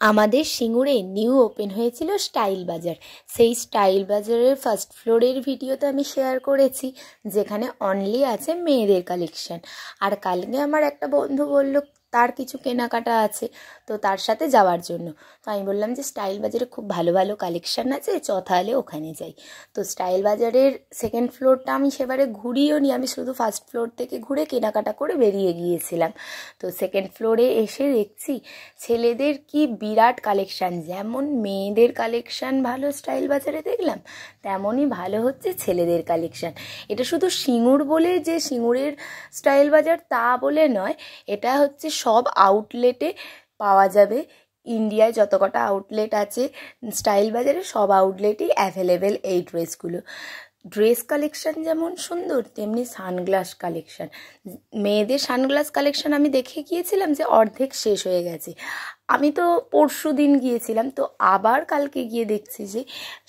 আমাদের সিঙ্গুরে new open হয়েছিল style বাজার। সেই স্টাইল বাজারের ফার্স্ট ফ্লোরের ভিডিও তো আমি শেয়ার করেছি, যেখানে অনলি আছে মেয়েদের কালেকশন। আর কালকে আমার একটা বন্ধু বলল তার কিছু কেনাকাটা আছে, তো তার সাথে যাওয়ার জন্য। তো আমি বললাম যে স্টাইল বাজারে খুব ভালো ভালো কালেকশান আছে, তাহলে ওখানে যাই। তো স্টাইল বাজারের সেকেন্ড ফ্লোরটা আমি সেবারে ঘুরিও নি, আমি শুধু ফার্স্ট ফ্লোর থেকে ঘুরে কেনাকাটা করে বেরিয়ে গিয়েছিলাম। তো সেকেন্ড ফ্লোরে এসে দেখছি ছেলেদের কি বিরাট কালেকশান। যেমন মেয়েদের কালেকশান ভালো স্টাইল বাজারে দেখলাম, তেমনই ভালো হচ্ছে ছেলেদের কালেকশান। এটা শুধু সিঙ্গুর বলে যে সিঙ্গুরের স্টাইল বাজার তা বলে নয়, এটা হচ্ছে সব আউটলেটে পাওয়া যাবে। ইন্ডিয়ায় যত কটা আউটলেট আছে স্টাইল বাজারে সব আউটলেটেই অ্যাভেলেবেল এই ড্রেসগুলো। ড্রেস কালেকশান যেমন সুন্দর, তেমনি সানগ্লাস কালেকশান। মেয়েদের সানগ্লাস কালেকশান আমি দেখে গিয়েছিলাম যে অর্ধেক শেষ হয়ে গেছে। আমি তো পরশু দিন গিয়েছিলাম, তো আবার কালকে গিয়ে দেখছি যে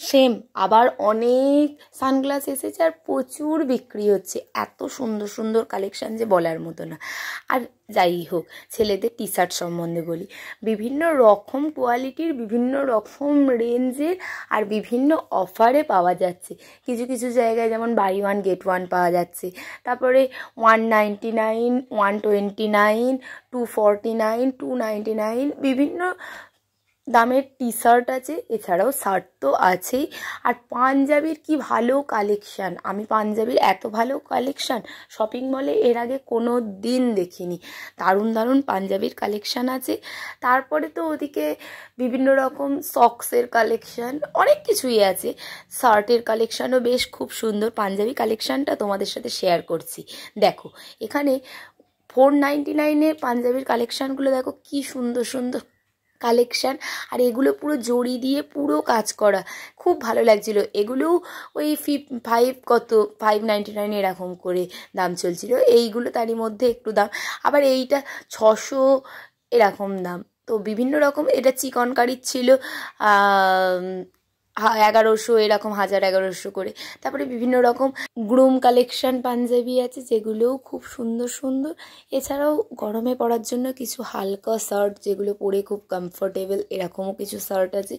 সেম আবার অনেক সানগ্লাস এসেছে আর প্রচুর বিক্রি হচ্ছে। এত সুন্দর সুন্দর কালেকশান যে বলার মতো না। আর যাই হোক, ছেলেদের টি শার্ট সম্বন্ধে বলি, বিভিন্ন রকম কোয়ালিটির, বিভিন্ন রকম রেঞ্জের আর বিভিন্ন অফারে পাওয়া যাচ্ছে। কিছু কিছু জায়গায় যেমন বাই ওয়ান গেট ওয়ান পাওয়া যাচ্ছে, তারপরে 199, 129, 249, 299 বিভিন্ন দামের টি শার্ট আছে। এছাড়াও শার্ট তো আছেই। আর পাঞ্জাবির কি ভালো কালেকশান! আমি পাঞ্জাবির এত ভালো কালেকশান শপিং মলে এর আগে কোনো দিন দেখিনি। দারুণ দারুণ পাঞ্জাবির কালেকশান আছে। তারপরে তো ওদিকে বিভিন্ন রকম সক্সের কালেকশান, অনেক কিছুই আছে। শার্টের কালেকশানও বেশ খুব সুন্দর। পাঞ্জাবি কালেকশানটা তোমাদের সাথে শেয়ার করছি। দেখো এখানে 499-এর পাঞ্জাবির কালেকশানগুলো দেখো কি সুন্দর সুন্দর কালেকশান। আর এগুলো পুরো জড়ি দিয়ে পুরো কাজ করা, খুব ভালো লাগছিল। এগুলোও ওই 599 এরকম করে দাম চলছিল। এইগুলো তারই মধ্যে একটু দাম, আবার এইটা 600 এরকম দাম। তো বিভিন্ন রকম, এটা চিকনকারির ছিল 1100 এরকম, 1100 করে। তারপরে বিভিন্ন রকম গ্রুম কালেকশান পাঞ্জাবি আছে, যেগুলোও খুব সুন্দর সুন্দর। এছাড়াও গরমে পরার জন্য কিছু হালকা শার্ট, যেগুলো পরে খুব কমফোর্টেবল, এরকমও কিছু শার্ট আছে।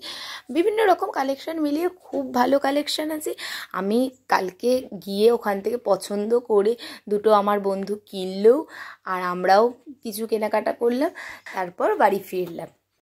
বিভিন্ন রকম কালেকশান মিলিয়ে খুব ভালো কালেকশান আছে। আমি কালকে গিয়ে ওখান থেকে পছন্দ করে দুটো আমার বন্ধু কিনলেও, আর আমরাও কিছু কেনাকাটা করলাম, তারপর বাড়ি ফিরলাম।